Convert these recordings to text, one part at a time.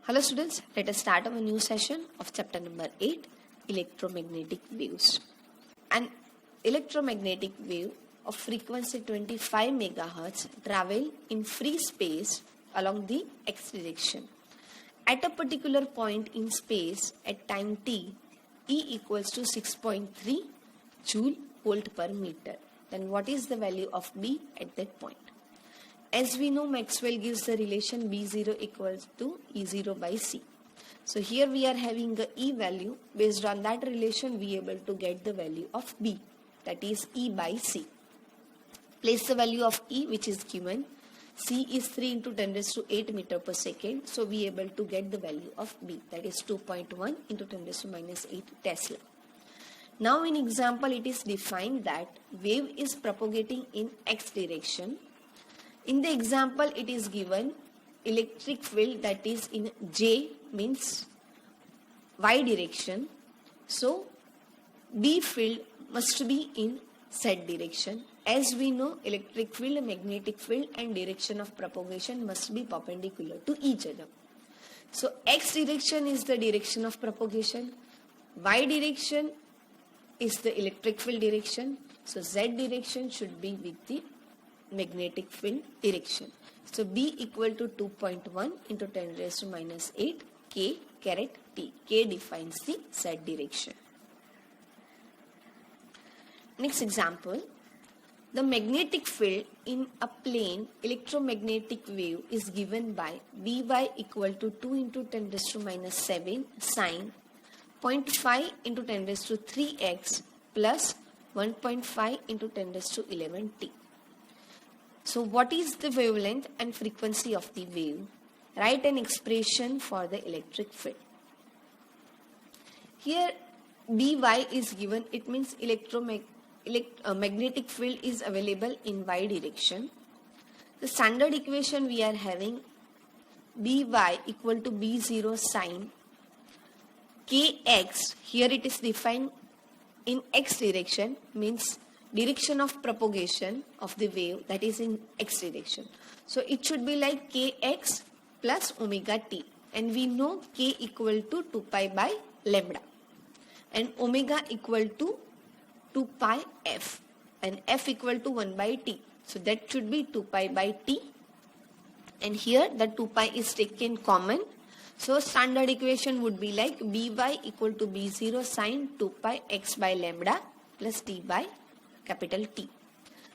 Hello students, let us start our new session of chapter number 8, electromagnetic waves. An electromagnetic wave of frequency 25 MHz travel in free space along the x direction. At a particular point in space at time t, E equals to 6.3 joule volt per meter. Then what is the value of B at that point? As we know, Maxwell gives the relation B0 equals to E0 by C. So here we are having the E value. Based on that relation, we are able to get the value of B, that is E by C. Place the value of E which is given. C is 3 into 10 raised to 8 meter per second. So we are able to get the value of B, that is 2.1 into 10 raised to minus 8 Tesla. Now in example, it is defined that wave is propagating in X direction. In the example, it is given electric field that is in J means Y direction. So, B field must be in Z direction. As we know, electric field, magnetic field and direction of propagation must be perpendicular to each other. So, X direction is the direction of propagation. Y direction is the electric field direction. So, Z direction should be with the magnetic field direction. So B equal to 2.1 into 10 raised to minus 8 K caret T. K defines the Z direction. Next example. The magnetic field in a plane electromagnetic wave is given by By equal to 2 into 10 raised to minus 7 sine 0.5 into 10 raised to 3x plus 1.5 into 10 raised to 11 T. So what is the wavelength and frequency of the wave? Write an expression for the electric field. Here By is given, it means magnetic field is available in Y direction. The standard equation we are having By equal to B0 sine Kx, here it is defined in X direction, means direction of propagation of the wave, that is in X direction. So it should be like Kx plus omega t, and we know K equal to 2 pi by lambda and omega equal to 2 pi f and f equal to 1 by t. So that should be 2 pi by t, and here the 2 pi is taken common. So standard equation would be like By equal to B0 sine 2 pi x by lambda plus t by capital T.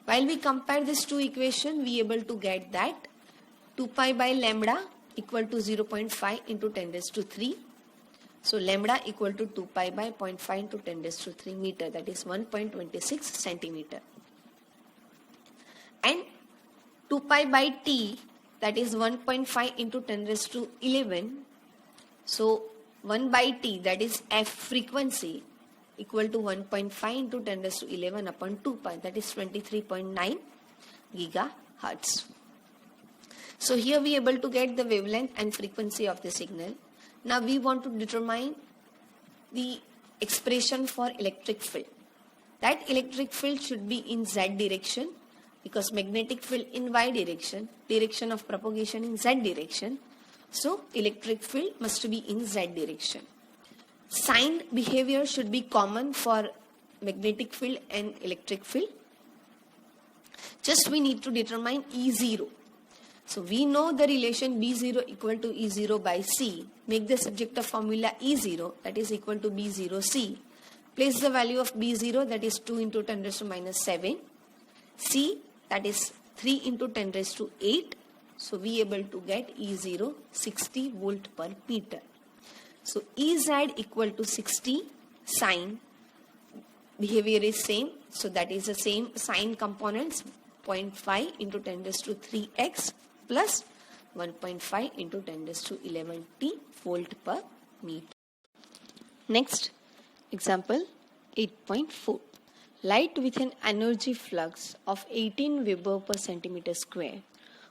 While we compare these two equations, we are able to get that 2 pi by lambda equal to 0.5 into 10 raised to 3. So lambda equal to 2 pi by 0.5 into 10 raised to 3 meter, that is 1.26 centimeter. And 2 pi by T, that is 1.5 into 10 raised to 11. So 1 by T, that is F frequency, equal to 1.5 into 10 raised to 11 upon 2 pi, that is 23.9 gigahertz. So here we are able to get the wavelength and frequency of the signal. Now we want to determine the expression for electric field. That electric field should be in Z direction because magnetic field in Y direction, direction of propagation in Z direction. So electric field must be in Z direction. Sign behavior should be common for magnetic field and electric field. Just we need to determine E0. So we know the relation B0 equal to E0 by C. Make the subject of formula E0, that is equal to B0C. Place the value of B0, that is 2 into 10 raised to minus 7. C, that is 3 into 10 raised to 8. So we able to get E0 60 volt per meter. So Ez equal to 60 sine, behavior is same, so that is the same sine components, 0.5 into 10 raised to 3x plus 1.5 into 10 raised to 11 t volt per meter. Next example 8.4. Light with an energy flux of 18 Weber per centimeter square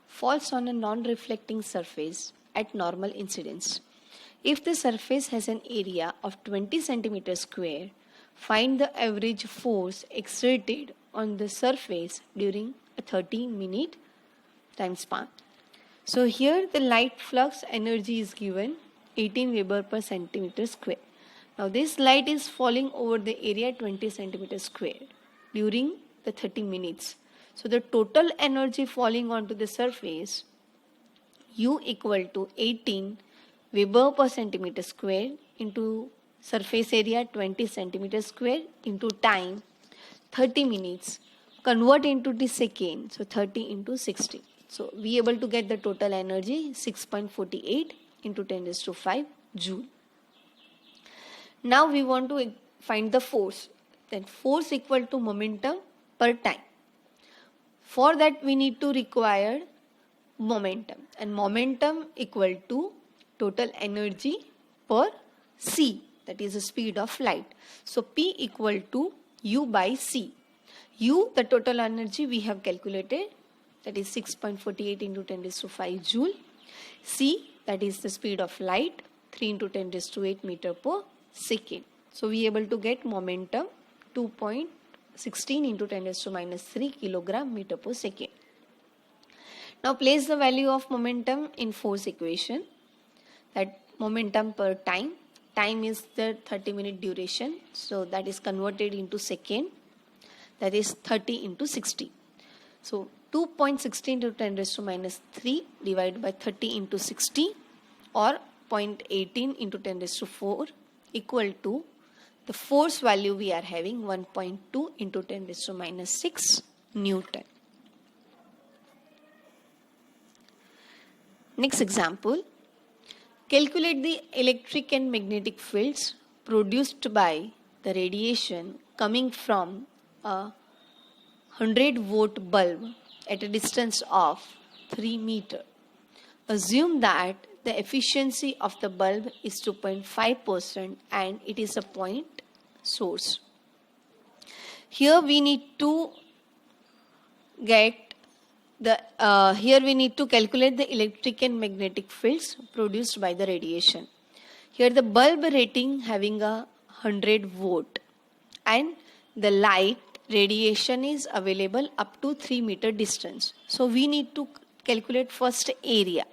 falls on a non-reflecting surface at normal incidence. If the surface has an area of 20 centimeter square, find the average force exerted on the surface during a 30-minute time span. So here the light flux energy is given 18 Weber per centimeter square. Now this light is falling over the area 20 centimeter square during the 30 minutes. So the total energy falling onto the surface U equal to 18 Weber per centimeter square into surface area 20 centimeter square into time 30 minutes, convert into the second, so 30 into 60. So we able to get the total energy 6.48 into 10 raised to 5 joule. Now we want to find the force. Then force equal to momentum per time. For that we need to require momentum, and momentum equal to total energy per c, that is the speed of light. So P equal to U by C. U, the total energy we have calculated, that is 6.48 into 10 raised to 5 joule. C, that is the speed of light, 3 into 10 raised to 8 meter per second. So we able to get momentum 2.16 into 10 raised to minus 3 kilogram meter per second. Now place the value of momentum in force equation. That momentum per time. Time is the 30-minute duration. So that is converted into second. That is 30 into 60. So 2.16 into 10 raised to minus 3 divided by 30 into 60 or 0.18 into 10 raised to 4 equal to the force value we are having 1.2 into 10 raised to minus 6 Newton. Next example, calculate the electric and magnetic fields produced by the radiation coming from a 100-volt bulb at a distance of 3 meter. Assume that the efficiency of the bulb is 2.5% and it is a point source. Here we need to calculate the electric and magnetic fields produced by the radiation. Here the bulb rating having a 100 volt and the light radiation is available up to 3 meter distance. So we need to calculate first area.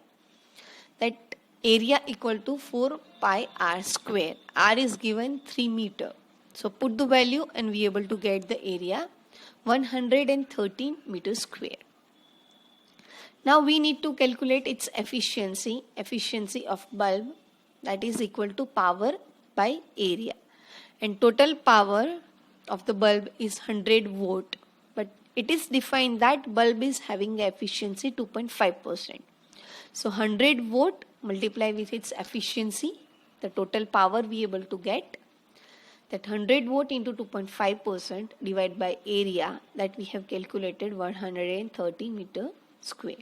That area equal to 4 pi r square. R is given 3 meter. So put the value and we able to get the area 113 meter square. Now we need to calculate its efficiency of bulb, that is equal to power by area. And total power of the bulb is 100 volt, but it is defined that bulb is having efficiency 2.5%. So 100 volt multiply with its efficiency, the total power we able to get, that 100 volt into 2.5% divided by area that we have calculated 130 meter square.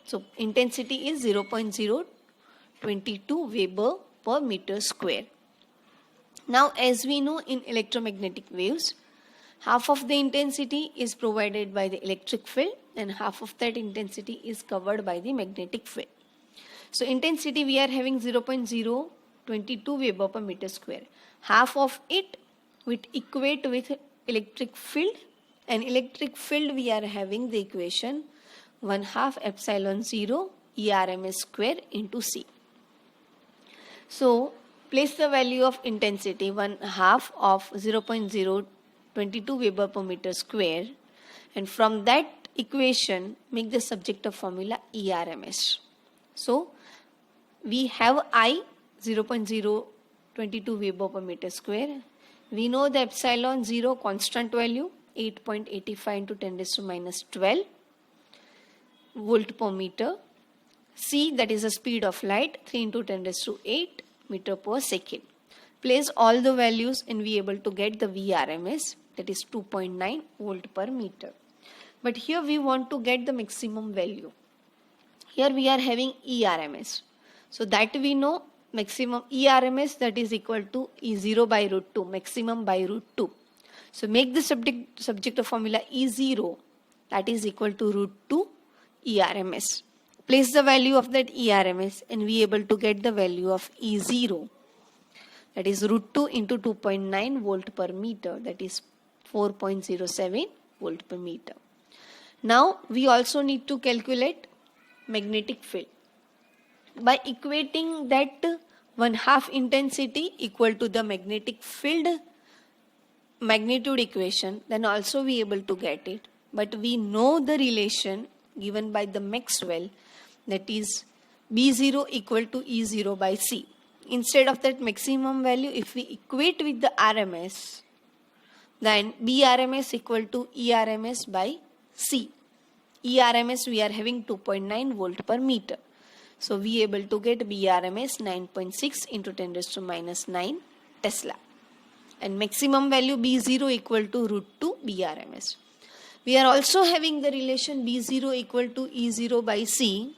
So intensity is 0.022 Weber per meter square. Now as we know in electromagnetic waves, half of the intensity is provided by the electric field and half of that intensity is covered by the magnetic field. So intensity we are having 0.022 Weber per meter square. Half of it would equate with electric field, and electric field we are having the equation 1/2 epsilon 0 ERMS square into C. So place the value of intensity 1/2 of 0.022 Weber per meter square, and from that equation make the subject of formula ERMS. So we have I 0.022 Weber per meter square. We know the epsilon 0 constant value 8.85 into 10 raised to minus 12 volt per meter. C, that is the speed of light, 3 into 10 raised to 8 meter per second. Place all the values and we able to get the VRMS, that is 2.9 volt per meter. But here we want to get the maximum value. Here we are having ERMS. So that we know maximum ERMS, that is equal to E0 by root 2, maximum by root 2. So make the subject of formula E0, that is equal to root 2 ERMS. Place the value of that ERMS and we able to get the value of E0, that is root 2 into 2.9 volt per meter, that is 4.07 volt per meter. Now we also need to calculate magnetic field. By equating that 1/2 intensity equal to the magnetic field magnitude equation, then also we able to get it. But we know the relation given by the Maxwell, that is B0 equal to E0 by C. Instead of that maximum value, if we equate with the RMS, then BRMS equal to ERMS by C. ERMS we are having 2.9 volt per meter. So we able to get BRMS 9.6 into 10 raised to minus 9 Tesla. And maximum value B0 equal to root 2 BRMS. We are also having the relation B0 equal to E0 by C.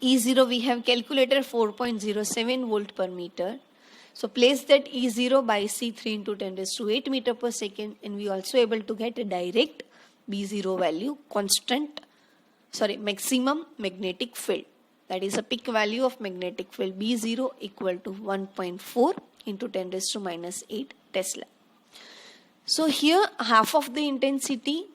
E0 we have calculated 4.07 volt per meter. So place that E0 by C 3 into 10 raised to 8 meter per second, and we also able to get a direct B0 value maximum magnetic field. That is a peak value of magnetic field B0 equal to 1.4 into 10 raised to minus 8 Tesla. So here half of the intensity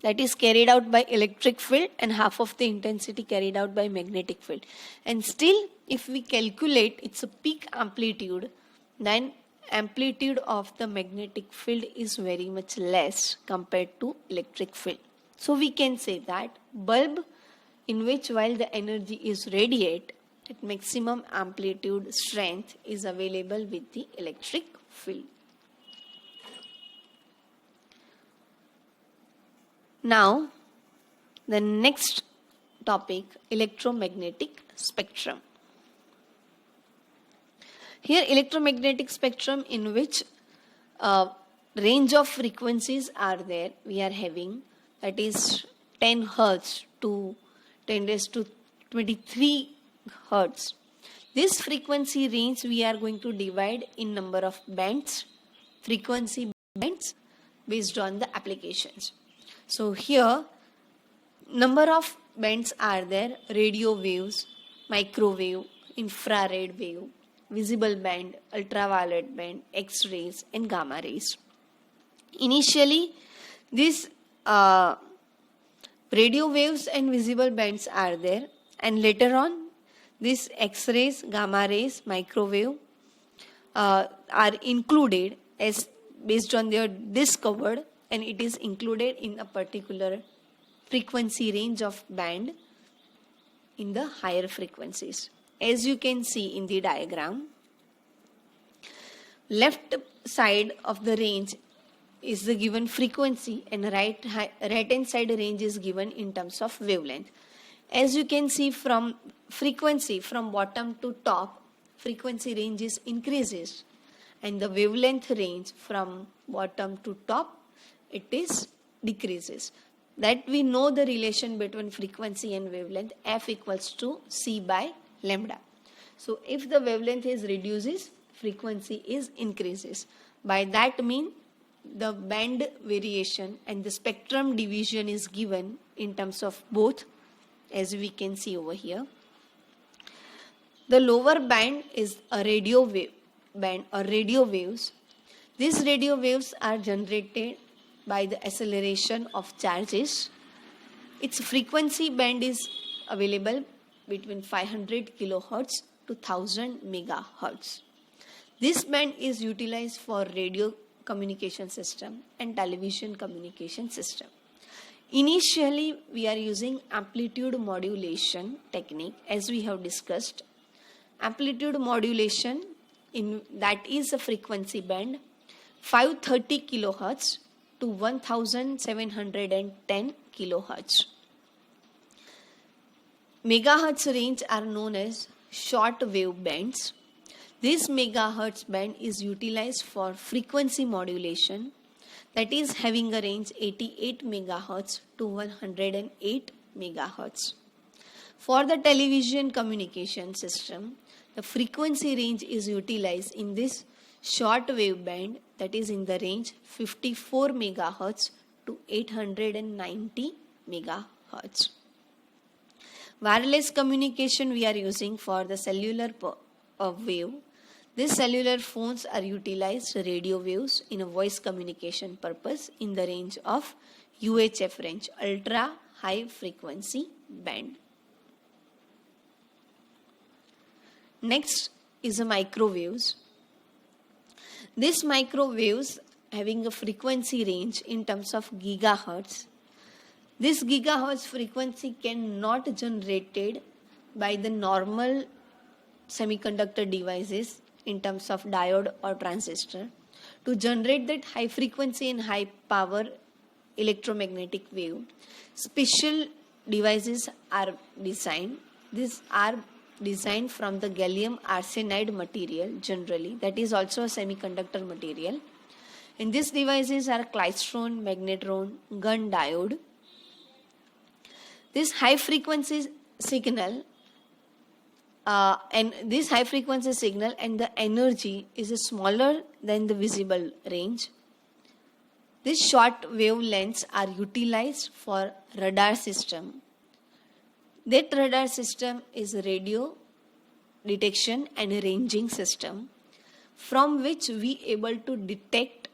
that is carried out by electric field and half of the intensity carried out by magnetic field. And still if we calculate its a peak amplitude, then amplitude of the magnetic field is very much less compared to electric field. So we can say that bulb in which while the energy is radiate, at maximum amplitude strength is available with the electric field. Now, the next topic, electromagnetic spectrum. Here, electromagnetic spectrum in which range of frequencies are there, we are having, that is 10 Hertz to 10 raised to 23 Hertz. This frequency range we are going to divide in number of bands, frequency bands based on the applications. So here number of bands are there: radio waves, microwave, infrared wave, visible band, ultraviolet band, X-rays and gamma rays. Initially these radio waves and visible bands are there, and later on these X-rays, gamma rays, microwave are included as based on their discovered, and it is included in a particular frequency range of band in the higher frequencies. As you can see in the diagram, left side of the range is the given frequency and right hand side range is given in terms of wavelength. As you can see from frequency from bottom to top, frequency range is increases, and the wavelength range from bottom to top, it is decreases. That we know the relation between frequency and wavelength, F equals to C by lambda. So if the wavelength is reduces, frequency is increases. By that mean the band variation and the spectrum division is given in terms of both, as we can see over here. The lower band is a radio wave band or radio waves. These radio waves are generated by the acceleration of charges. Its frequency band is available between 500 kilohertz to 1000 megahertz. This band is utilized for radio communication system and television communication system. Initially, we are using amplitude modulation technique, as we have discussed. Amplitude modulation, that is a frequency band 530 kilohertz to 1710 kilohertz. Megahertz range are known as short wave bands. This megahertz band is utilized for frequency modulation, that is having a range 88 megahertz to 108 megahertz. For the television communication system, the frequency range is utilized in this short wave band, that is in the range 54 megahertz to 890 megahertz. Wireless communication we are using for the cellular wave. These cellular phones are utilized radio waves in a voice communication purpose in the range of UHF range, ultra high frequency band. Next is the microwaves. These microwaves having a frequency range in terms of gigahertz. This gigahertz frequency cannot generated by the normal semiconductor devices in terms of diode or transistor. To generate that high frequency and high power electromagnetic wave, special devices are designed. These are designed from the gallium arsenide material generally, that is also a semiconductor material. And these devices are klystron, magnetron, gun diode. This high frequency signal and this high frequency signal and the energy is smaller than the visible range. These short wavelengths are utilized for radar system. That radar system is radio detection and ranging system, from which we able to detect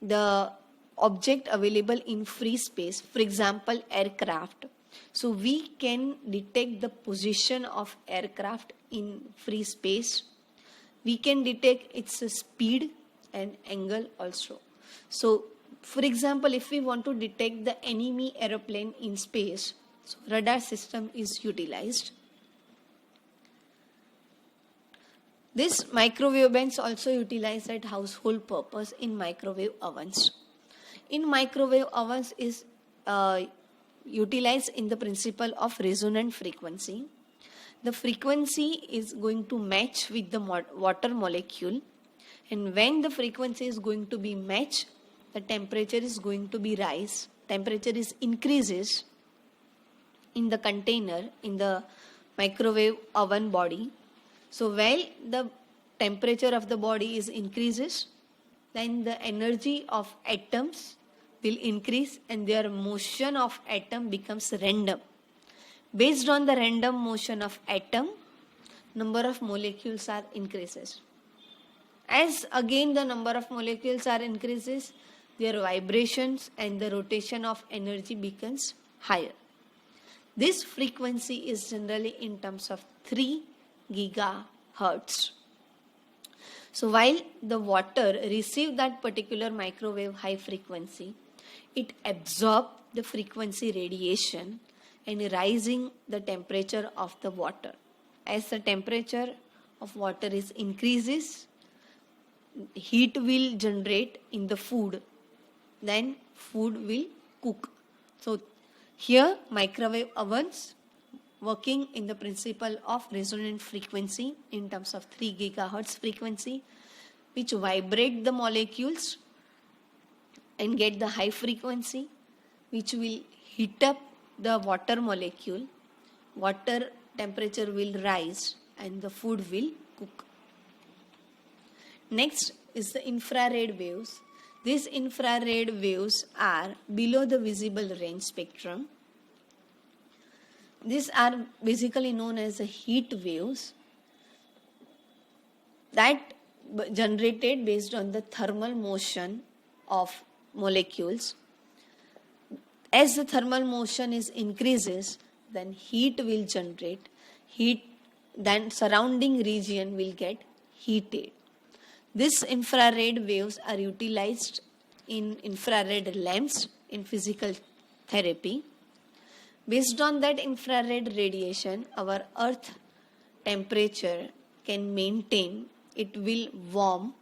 the object available in free space, for example aircraft. So we can detect the position of aircraft in free space. We can detect its speed and angle also. So for example, if we want to detect the enemy aeroplane in space, so radar system is utilized. This microwave bands also utilized at household purpose in microwave ovens. In microwave ovens is utilized in the principle of resonant frequency. The frequency is going to match with the water molecule, and when the frequency is going to be matched, the temperature is going to be rise. Temperature is increases in the container, in the microwave oven body. So while the temperature of the body is increases, then the energy of atoms will increase and their motion of atom becomes random. Based on the random motion of atom, number of molecules are increases. As again the number of molecules are increases, their vibrations and the rotation of energy becomes higher. This frequency is generally in terms of 3 gigahertz. So while the water receives that particular microwave high frequency, it absorbs the frequency radiation and rising the temperature of the water. As the temperature of water is increases, heat will generate in the food, then food will cook. So here microwave ovens working in the principle of resonant frequency in terms of 3 gigahertz frequency, which vibrate the molecules and get the high frequency, which will heat up the water molecule. Water temperature will rise and the food will cook. Next is the infrared waves. These infrared waves are below the visible range spectrum. These are basically known as the heat waves that generated based on the thermal motion of molecules. As the thermal motion is increases, then heat will generate. Then surrounding region will get heated. These infrared waves are utilized in infrared lamps in physical therapy. Based on that infrared radiation, our earth temperature can maintain, it will warm,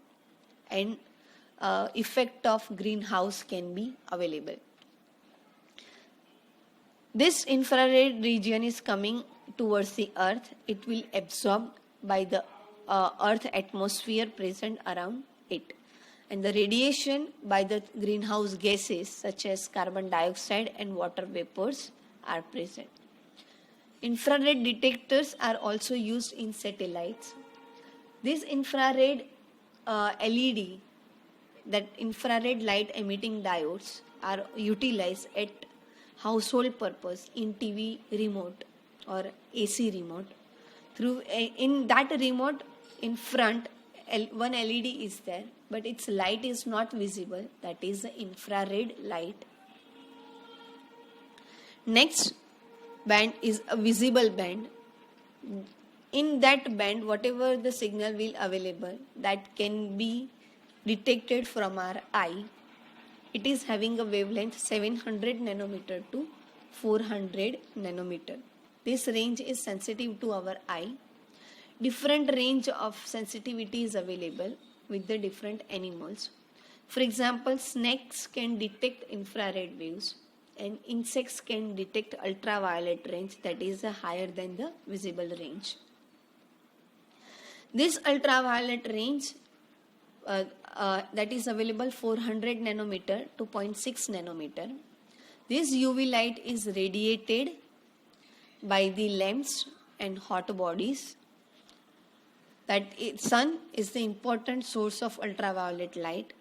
and effect of greenhouse can be available. This infrared region is coming towards the earth. It will absorb by the earth atmosphere present around it, and the radiation by the greenhouse gases such as carbon dioxide and water vapors are present. Infrared detectors are also used in satellites. These infrared LED, that infrared light emitting diodes, are utilized at household purpose in TV remote or AC remote. In that remote, in front, one LED is there, but its light is not visible. That is the infrared light. Next band is a visible band. in that band, whatever the signal will available that can be detected from our eye, it is having a wavelength 700 nanometer to 400 nanometer. This range is sensitive to our eye. Different range of sensitivity is available with the different animals. For example, snakes can detect infrared waves and insects can detect ultraviolet range, that is higher than the visible range. This ultraviolet range that is available 400 nanometer to 0.6 nanometer. This UV light is radiated by the lamps and hot bodies. Sun is the important source of ultraviolet light.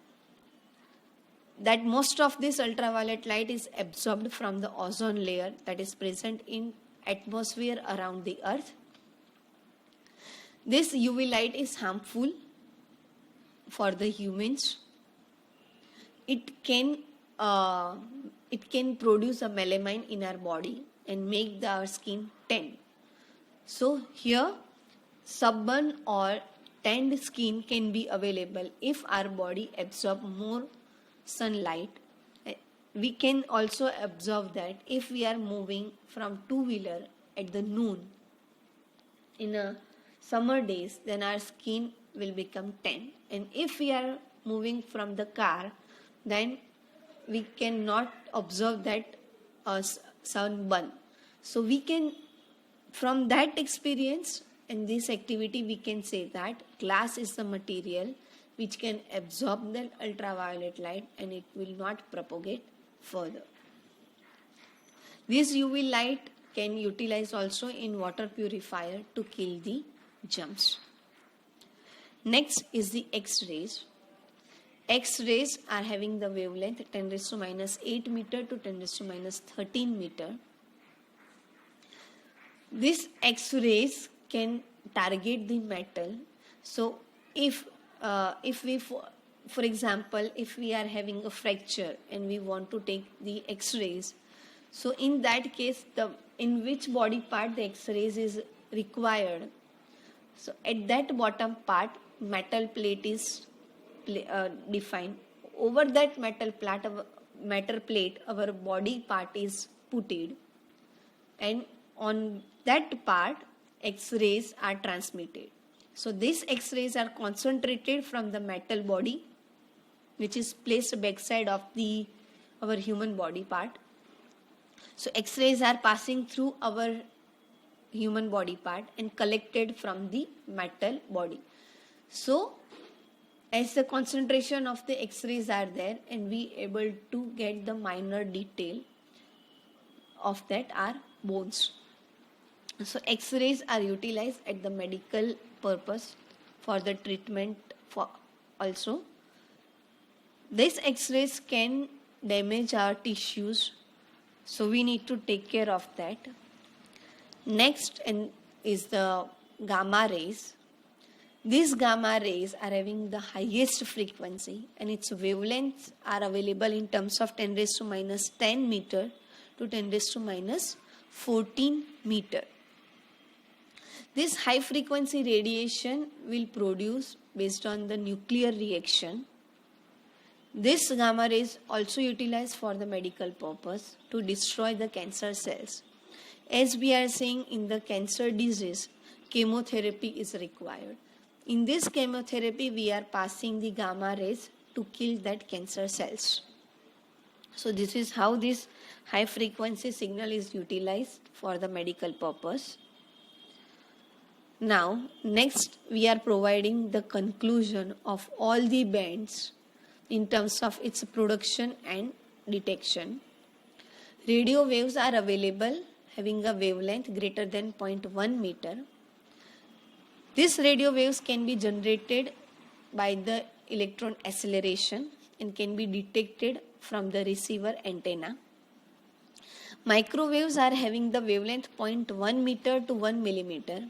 That most of this ultraviolet light is absorbed from the ozone layer that is present in atmosphere around the earth. This UV light is harmful for the humans. It can produce a melamine in our body and make our skin tan. So here sunburn or tanned skin can be available if our body absorb more sunlight. We can also observe that if we are moving from two-wheeler at the noon in a summer days, then our skin will become tan. And if we are moving from the car, then we cannot observe that sunburn. So we can, from that experience and this activity, we can say that glass is the material which can absorb the ultraviolet light and it will not propagate further. This UV light can utilize also in water purifier to kill the germs. Next is the X-rays. X-rays are having the wavelength 10 raised to minus 8 meter to 10 raised to minus 13 meter. These X-rays can target the metal. So if we, for example, if we are having a fracture and we want to take the X-rays, so in that case, in which body part the X-rays is required. So at that bottom part, metal plate is defined. Over that metal plate, our body part is putted, and on that part, X-rays are transmitted. So these X-rays are concentrated from the metal body, which is placed backside of our human body part. So X-rays are passing through our human body part and collected from the metal body. So as the concentration of the X-rays are there, and we able to get the minor detail of that are bones. So X-rays are utilized at the medical purpose for the treatment for also. These X-rays can damage our tissues, so we need to take care of that. Next is the gamma rays. These gamma rays are having the highest frequency and its wavelengths are available in terms of 10 raised to minus 10 meter to 10 raised to minus 14 meter. This high frequency radiation will produce based on the nuclear reaction. This gamma rays also utilized for the medical purpose to destroy the cancer cells. As we are saying, in the cancer disease, chemotherapy is required. In this chemotherapy, we are passing the gamma rays to kill that cancer cells. So this is how this high frequency signal is utilized for the medical purpose. Now, next we are providing the conclusion of all the bands in terms of its production and detection. Radio waves are available having a wavelength greater than 0.1 meter. These radio waves can be generated by the electron acceleration and can be detected from the receiver antenna. Microwaves are having the wavelength 0.1 meter to 1 millimeter.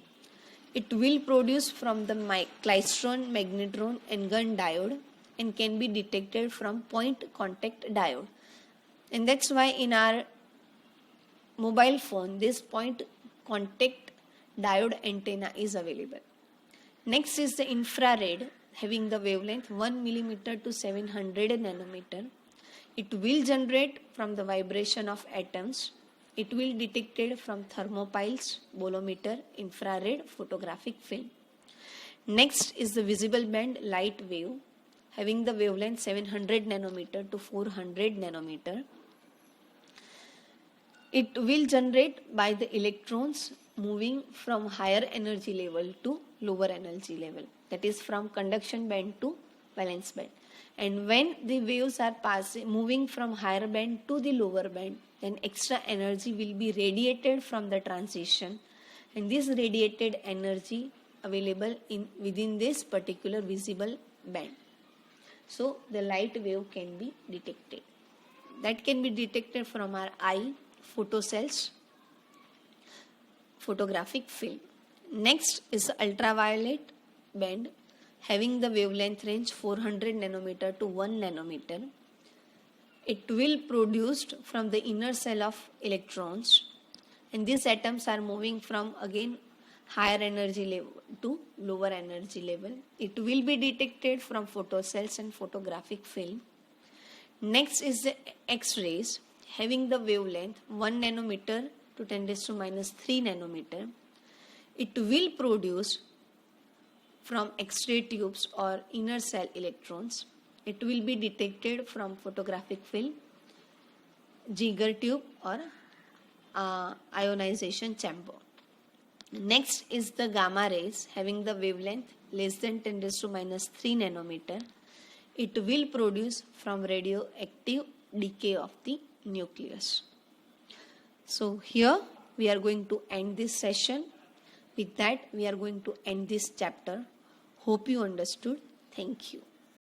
It will produce from the klystron, magnetron and gun diode and can be detected from point contact diode. And that's why in our mobile phone, this point contact diode antenna is available. Next is the infrared, having the wavelength 1 millimeter to 700 nanometer. It will generate from the vibration of atoms. It will be detected from thermopiles, bolometer, infrared, photographic film. Next is the visible band light wave, having the wavelength 700 nanometer to 400 nanometer. It will generate by the electrons moving from higher energy level to lower energy level, that is from conduction band to valence band. And when the waves are moving from higher band to the lower band, then extra energy will be radiated from the transition, and this radiated energy available within this particular visible band. So the light wave can be detected. That can be detected from our eye, photocells, photographic film. Next is the ultraviolet band, having the wavelength range 400 nanometer to 1 nanometer. It will produced from the inner cell of electrons, and these atoms are moving from again higher energy level to lower energy level. It will be detected from photocells and photographic film. Next is the X-rays, having the wavelength 1 nanometer to 10 raised to minus 3 nanometer. It will produce from X-ray tubes or inner cell electrons. It will be detected from photographic film, Ziegler tube or ionization chamber. Next is the gamma rays, having the wavelength less than 10 raised to minus 3 nanometer. It will produce from radioactive decay of the nucleus. So here we are going to end this session. With that, we are going to end this chapter. Hope you understood. Thank you.